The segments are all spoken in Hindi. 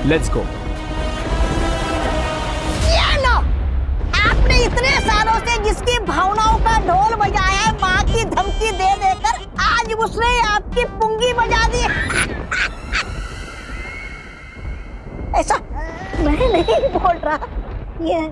Let's go. आपने इतने सालों से जिसकी भावनाओं का ढोल बजाया है, माँ की धमकी दे देकर आज उसने आपकी पुंगी बजा दी। ऐसा मैं नहीं बोल रहा, ये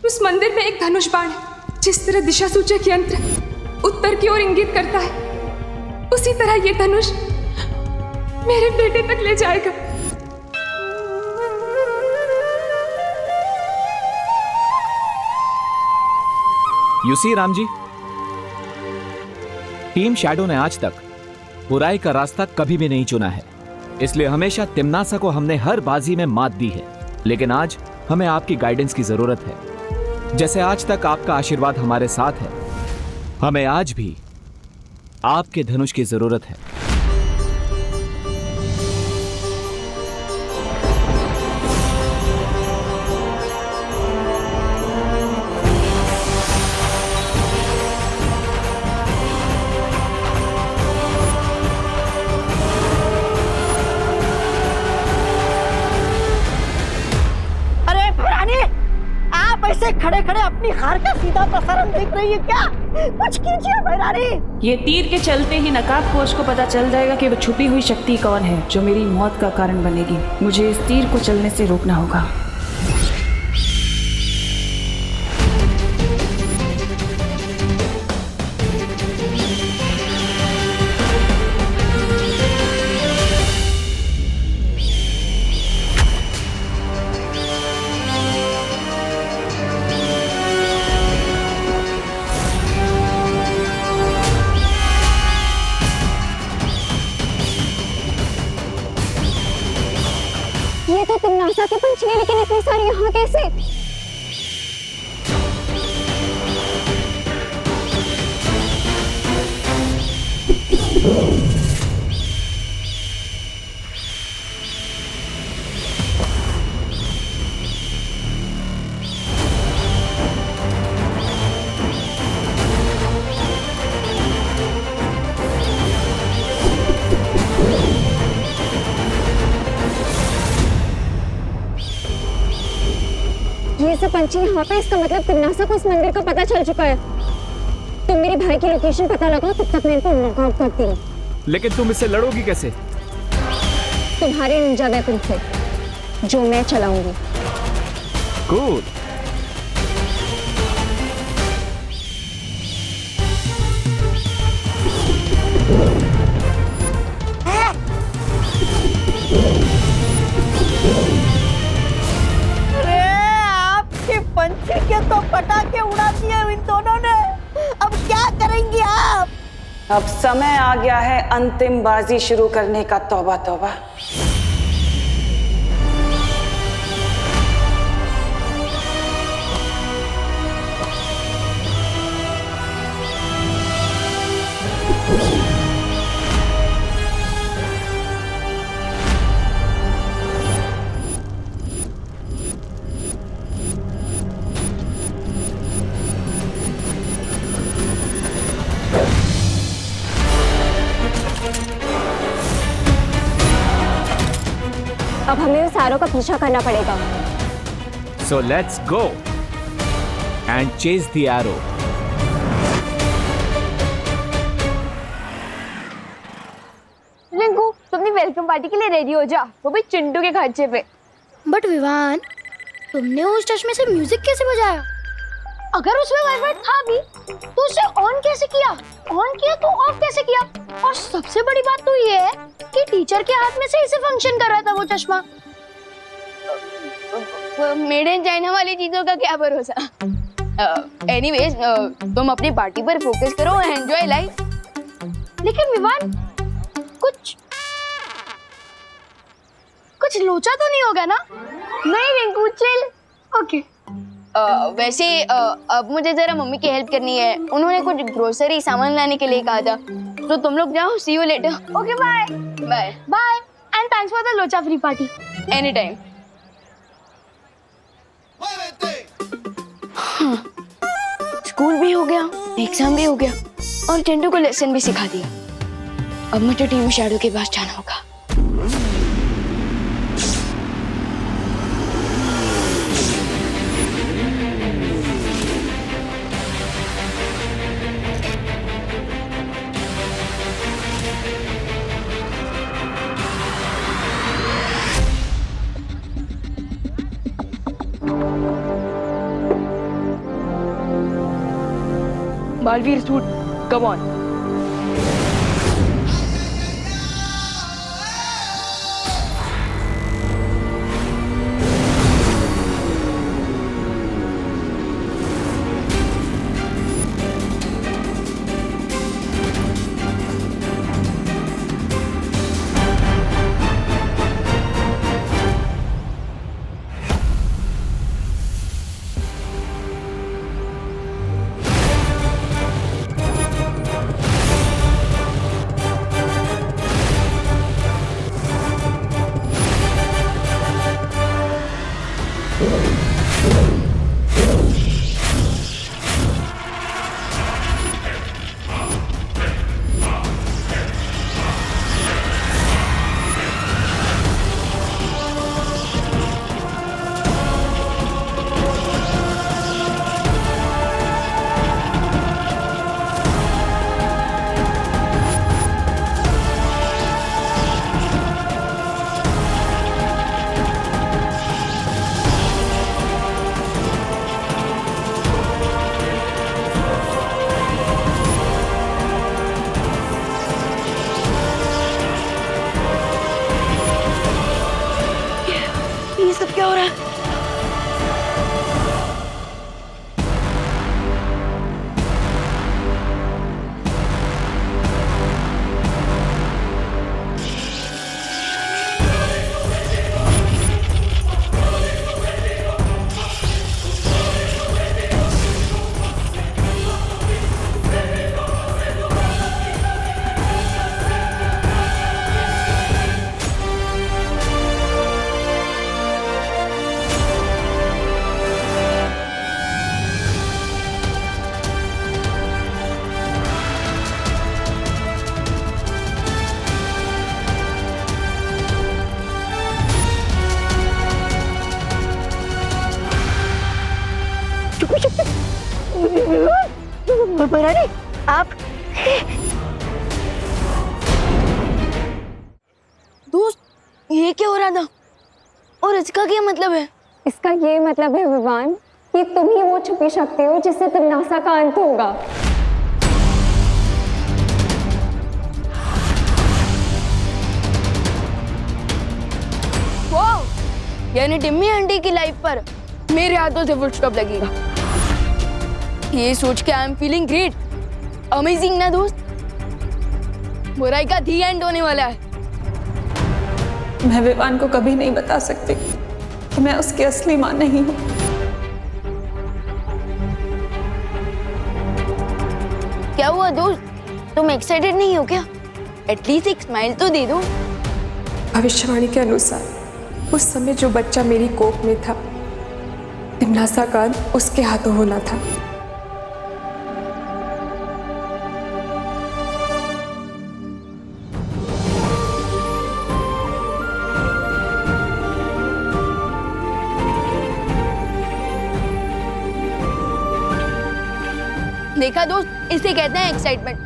उस मंदिर में एक धनुष बाण है। जिस तरह दिशा सूचक यंत्र उत्तर की ओर इंगित करता है, उसी तरह ये धनुष मेरे बेटे तक ले जाएगा। You see Ram ji, team shadow ने आज तक बुराई का रास्ता कभी भी नहीं चुना है, इसलिए हमेशा तिम्नासा को हमने हर बाजी में मात दी है। लेकिन आज हमें आपकी गाइडेंस की जरूरत है। जैसे आज तक आपका आशीर्वाद हमारे साथ है, हमें आज भी आपके धनुष की जरूरत है। ऐसे खड़े खड़े अपनी हार का सीधा प्रसारण देख रही है क्या? कुछ कीजिए भैरानी। ये तीर के चलते ही नकाब पोष को पता चल जाएगा कि वो छुपी हुई शक्ति कौन है जो मेरी मौत का कारण बनेगी। मुझे इस तीर को चलने से रोकना होगा। ये तो तिम्नासा के पंछी है, लेकिन इतनी सारी यहाँ कैसे? ये सब पंछी यहाँ पे, इसका मतलब तिम्नासा को इस मंदिर का पता चल चुका है। तुम मेरे भाई की लोकेशन पता लगाओ, तब तक मैं इनको नॉकआउट करती हूँ। लेकिन तुम इससे लड़ोगी कैसे? तुम्हारे निंजा वेपन से, जो मैं चलाऊंगी। कूल। पंछी के तो पटाखे उड़ा दिए इन दोनों ने। अब क्या करेंगी आप? अब समय आ गया है अंतिम बाजी शुरू करने का। तौबा तौबा। अब हमें उस आरो का पीछा करना पड़ेगा। So let's go and chase the arrow. Rinku, तुम अपनी वेलकम पार्टी के लिए रेडी हो जा, वो भी चिंटू के खर्चे पे। बट विवान, तुमने उस चश्मे से म्यूजिक कैसे बजाया? अगर उसमें वाइब्रेट था भी तो उसे ऑन कैसे किया? ऑन किया तो ऑफ कैसे किया? और सबसे बड़ी बात तो ये है कि टीचर के हाथ में से इसे फंक्शन कर रहा था वो चश्मा। मेड इन चाइना वाली चीजों का क्या भरोसा। एनीवेज तुम अपनी पार्टी पर फोकस करो, एंजॉय लाइफ। लेकिन विवान कुछ लोचा तो नहीं होगा ना? नहीं रिंकू चिल। ओके। वैसे अब मुझे जरा मम्मी की हेल्प करनी है, उन्होंने कुछ ग्रोसरी सामान लाने के लिए कहा था, तो तुम लोग जाओ, see you later. Okay bye. Bye bye and thanks for the लोचा free party. Any time. School भी हो गया, एग्जाम भी हो गया और टेंटू को लेसन भी सिखा दिया। अब मुझे टीम शैडो के पास जाना होगा। Balveer suit, come on. ये सब क्या हो रहा है? आप दोस्त, ये क्या हो रहा था और इसका क्या मतलब है? इसका ये मतलब है विवान कि तुम ही वो छुपी शक्ति हो जिससे तमन्ना का अंत होगा। वाओ, यानी टिम्मी आंटी की लाइफ पर मेरे हाथों से फुल स्टॉप लगेगा। ये सोच के I am feeling great, amazing ना दोस्त। बुराई का दी एंड होने वाला है। मैं विवान को कभी नहीं बता सकती कि मैं उसकी असली मां नहीं हूँ। क्या हुआ दोस्त, तुम एक्साइटेड नहीं हो क्या? एटलीस्ट एक स्माइल तो दे दो। भविष्यवाणी के अनुसार उस समय जो बच्चा मेरी कोख में था, तिमनासा का अंत उसके हाथों होना था। देखा दोस्त, इसे कहते हैं एक्साइटमेंट।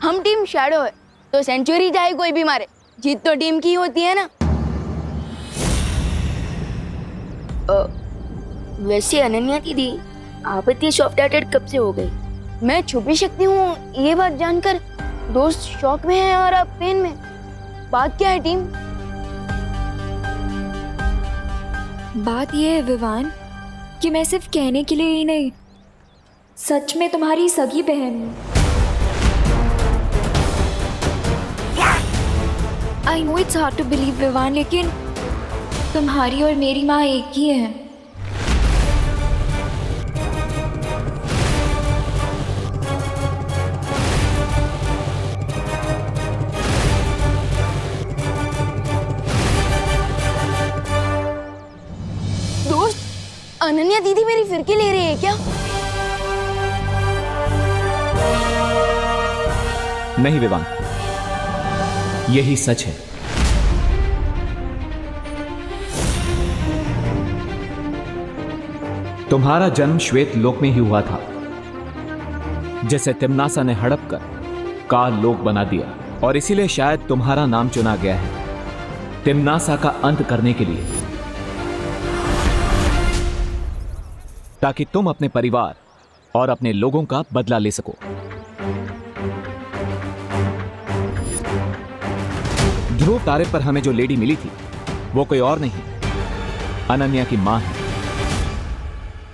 हम टीम शैडो है तो सेंचुरी चाहे कोई भी मारे, जीत तो टीम की होती है ना। वैसे अनन्या दीदी, आप इतनी सॉफ्ट हार्टेड कब से हो गई? मैं छुपी शक्ति हूँ, ये बात जानकर दोस्त शॉक में है और आप पेन में। बात क्या है टीम? बात यह है विवान कि मैं सिर्फ कहने के लिए ही नहीं, सच में तुम्हारी सगी बहन हूँ। I know it's hard to believe Vivaan, लेकिन तुम्हारी और मेरी माँ एक ही है। दोस्त, अनन्या दीदी मेरी फिरकी ले रही है क्या? नहीं विवान, यही सच है। तुम्हारा जन्म श्वेत लोक में ही हुआ था, जिसे तिम्नासा ने हड़प कर काल लोक बना दिया, और इसीलिए शायद तुम्हारा नाम चुना गया है तिम्नासा का अंत करने के लिए, ताकि तुम अपने परिवार और अपने लोगों का बदला ले सको। ध्रुव तारे पर हमें जो लेडी मिली थी वो कोई और नहीं, अनन्या की मां है,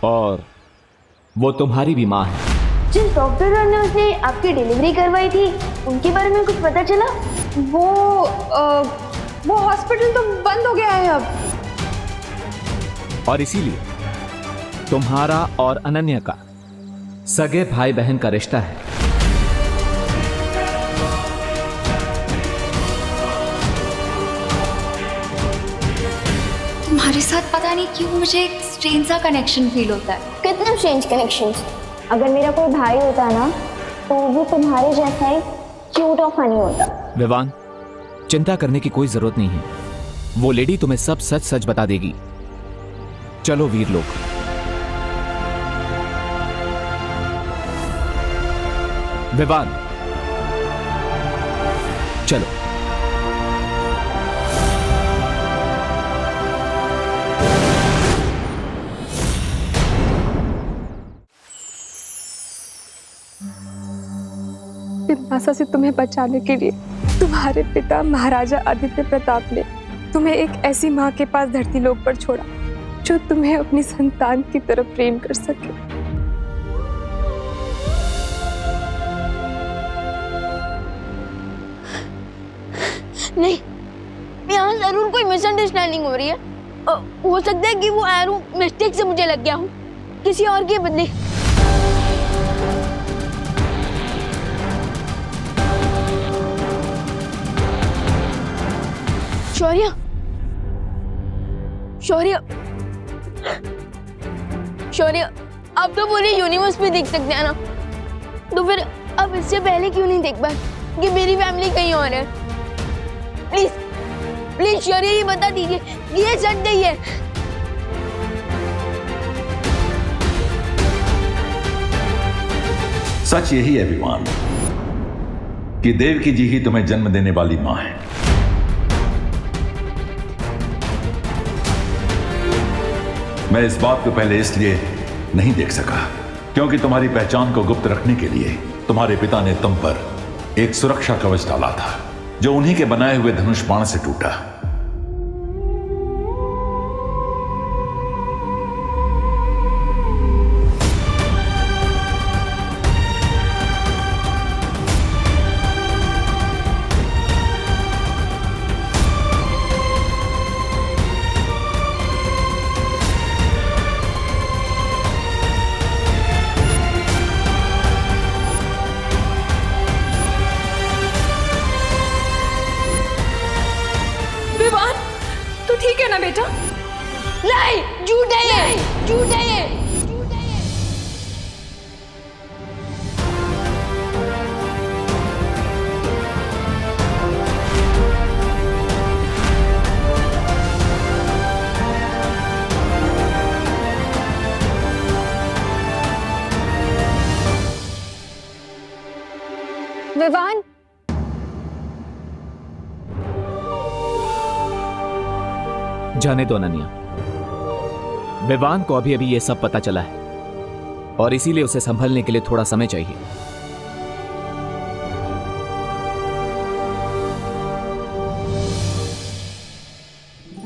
और वो तुम्हारी भी मां है। जिस डॉक्टर ने उसने आपकी डिलीवरी करवाई थी, उनके बारे में कुछ पता चला? वो हॉस्पिटल तो बंद हो गया है अब। और इसीलिए तुम्हारा और अनन्या का सगे भाई बहन का रिश्ता है। तुम्हारे साथ पता नहीं क्यों मुझे एक स्ट्रेंज सा कनेक्शन फील होता है। कितने स्ट्रेंज कनेक्शंस। अगर मेरा कोई भाई होता ना, तो वो तुम्हारे जैसा ही क्यूट और फनी होता। विवान, चिंता करने की कोई जरूरत नहीं है, वो लेडी तुम्हें सब सच सच बता देगी। चलो वीर लोग। विवान, चलो। तिम्नासा से तुम्हें बचाने के लिए तुम्हारे पिता महाराजा आदित्य प्रताप ने तुम्हें एक ऐसी माँ के पास धरती लोक पर छोड़ा जो तुम्हें अपनी संतान की तरह प्रेम कर सके। नहीं, यहाँ जरूर कोई मिसअंडरस्टैंडिंग हो रही है। हो सकता है कि वो एरो मिस्टेक से मुझे लग गया हूँ, किसी और के बदले। शौर्य, शौर्य, शौर्य, आप तो पूरे यूनिवर्स में देख सकते हैं ना, तो फिर अब इससे पहले क्यों नहीं देख पाए कि मेरी फैमिली कहीं और है? प्लीज प्लीज शौर्य, ये बता दीजिए कि ये सच नहीं है। सच यही है विवान कि देवकी जी ही तुम्हें जन्म देने वाली मां है। मैं इस बात को पहले इसलिए नहीं देख सका क्योंकि तुम्हारी पहचान को गुप्त रखने के लिए तुम्हारे पिता ने तुम पर एक सुरक्षा कवच डाला था, जो उन्हीं के बनाए हुए धनुष बाण से टूटा। ठीक है ना बेटा? नहीं, झूठ है ये, झूठ है ये, झूठ है ये। विवान, जाने दो अनन्या, विवान को अभी अभी यह सब पता चला है और इसीलिए उसे संभलने के लिए थोड़ा समय चाहिए।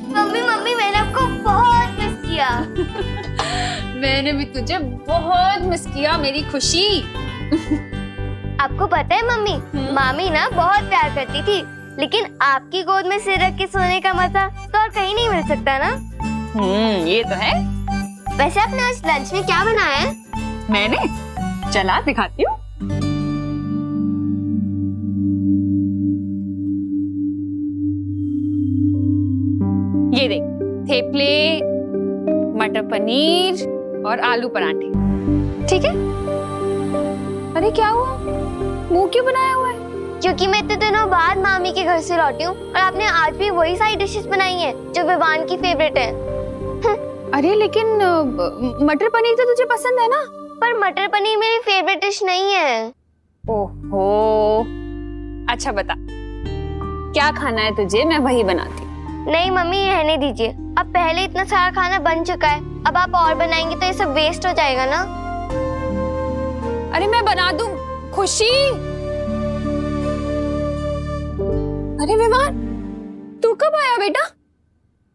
मम्मी मम्मी, मैंने आपको बहुत मिस किया। मैं मैंने भी तुझे बहुत मिस किया मेरी खुशी। आपको पता है मम्मी, मामी ना बहुत प्यार करती थी, लेकिन आपकी गोद में सिर रख के सोने का मजा तो और कहीं नहीं मिल सकता ना। ये तो है। वैसे आपने आज लंच में क्या बनाया है? मैंने चला दिखाती हूँ। ये देख, थेपले, मटर पनीर और आलू पराठे। ठीक है। अरे क्या हुआ, मुंह क्यों बनाया हुआ है? क्योंकि मैं इतने दिनों बाद मामी के घर से लौटी हूँ और आपने आज भी वही सारी डिशेस बनाई हैं जो विवान की फेवरेट है। अरे लेकिन मटर पनीर तो तुझे पसंद है ना? पर मटर पनीर मेरी फेवरेट डिश नहीं है। ओहो, अच्छा बता क्या खाना है तुझे, मैं वही बनाती। नहीं मम्मी, रहने दीजिए, अब पहले इतना सारा खाना बन चुका है, अब आप और बनाएंगे तो ये सब वेस्ट हो जाएगा ना। अरे मैं बना दूं। खुशी, अरे विवान तू कब आया बेटा?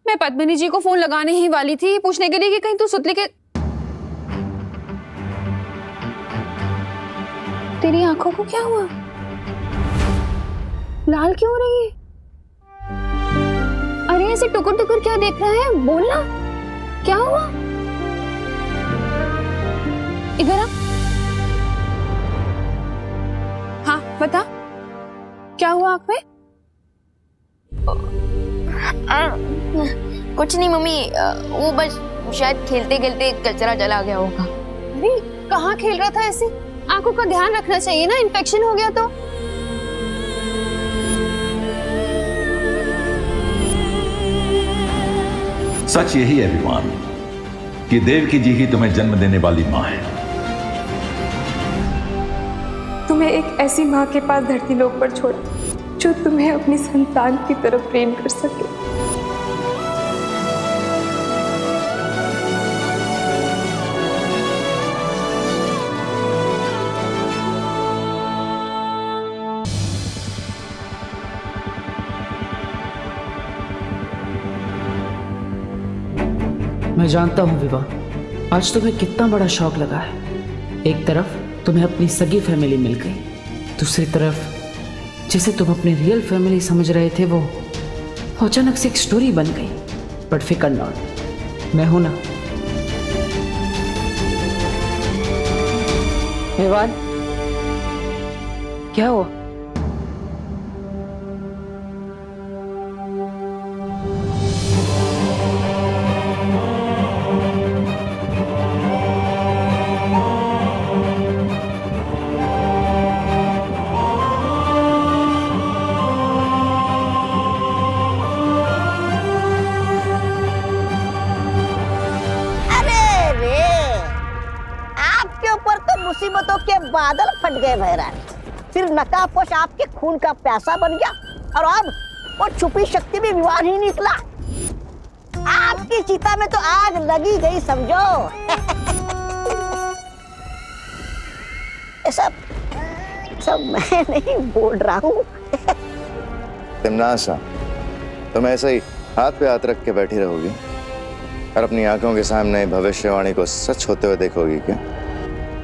मैं पद्मिनी जी को फोन लगाने ही वाली थी पूछने के लिए कि कहीं तू सुतली के। तेरी आंखों को क्या हुआ, लाल क्यों हो रही है? अरे ऐसे टुकुर टुकुर क्या देख रहा है, बोलना क्या हुआ? इधर आ। हाँ बता, क्या हुआ आंख में? कुछ नहीं मम्मी, वो बस शायद खेलते खेलते कचरा चला गया होगा। अरे कहाँ खेल रहा था ऐसे? आंखों का ध्यान रखना चाहिए ना, इन्फेक्शन हो गया तो। सच यही है विवान कि देवकी जी ही तुम्हें जन्म देने वाली माँ है। तुम्हें एक ऐसी माँ के पास धरती लोक पर छोड़ा जो तुम्हें अपनी संतान की तरफ प्रेम कर सके। मैं जानता हूँ विवाह, आज तुम्हें कितना बड़ा शौक लगा है। एक तरफ तुम्हें अपनी सगी फैमिली मिल गई, दूसरी तरफ जिसे तुम अपनी रियल फैमिली समझ रहे थे वो अचानक से एक स्टोरी बन गई। बट फिकर नॉट, मैं हूं ना। विवान क्या हुआ? मुसीबतों के बादल फट गए महाराज, फिर नकाबपोश आपके खून का प्यासा बन गया और अब वो छुपी शक्ति भी विवान ही निकला। आपकी चिता में तो आग लगी गई समझो। सब मैं नहीं बोल रहा हूँ। तिमनासा, तुम ऐसे ही हाथ पे हाथ रख के बैठी रहोगी और अपनी आंखों के सामने भविष्यवाणी को सच होते हुए देखोगी क्या?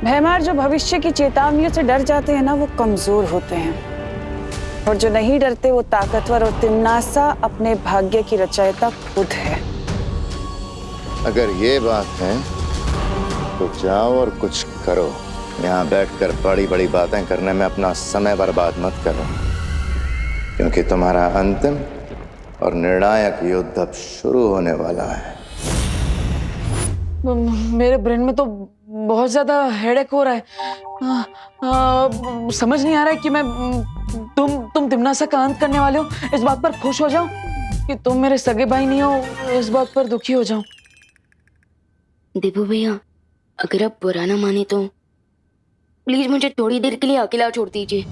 भैमार, जो भविष्य की चेतावनियों से डर जाते हैं ना, वो कमजोर होते हैं, और जो नहीं डरते वो ताकतवर। और तिमनासा अपने भाग्य की रचयिता खुद है। अगर ये बात है तो जाओ और कुछ करो। यहाँ बैठकर बड़ी बड़ी बातें करने में अपना समय बर्बाद मत करो, क्योंकि तुम्हारा अंतिम और निर्णायक युद्ध अब शुरू होने वाला है। मेरे ब्रेन में तो बहुत ज्यादा हेडेक हो रहा है। समझ नहीं आ रहा है कि मैं तुम तिमनासा का अंत करने वाले हो, इस बात पर खुश हो जाऊं कि तुम मेरे सगे भाई नहीं हो, इस बात पर दुखी हो जाऊं। देवू भैया, अगर आप बुरा ना माने तो प्लीज मुझे थोड़ी देर के लिए अकेला छोड़ दीजिए।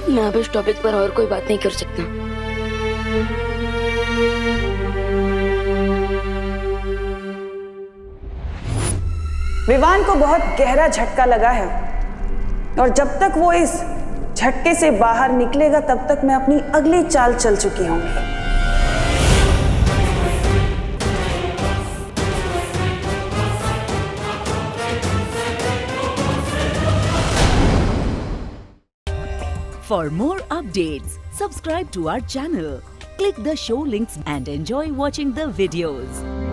मैं अब इस टॉपिक पर और कोई बात नहीं कर सकता। विवान को बहुत गहरा झटका लगा है, और जब तक वो इस झटके से बाहर निकलेगा तब तक मैं अपनी अगली चाल चल चुकी होंगी। For more updates, subscribe to our channel, click the show links and enjoy watching the videos.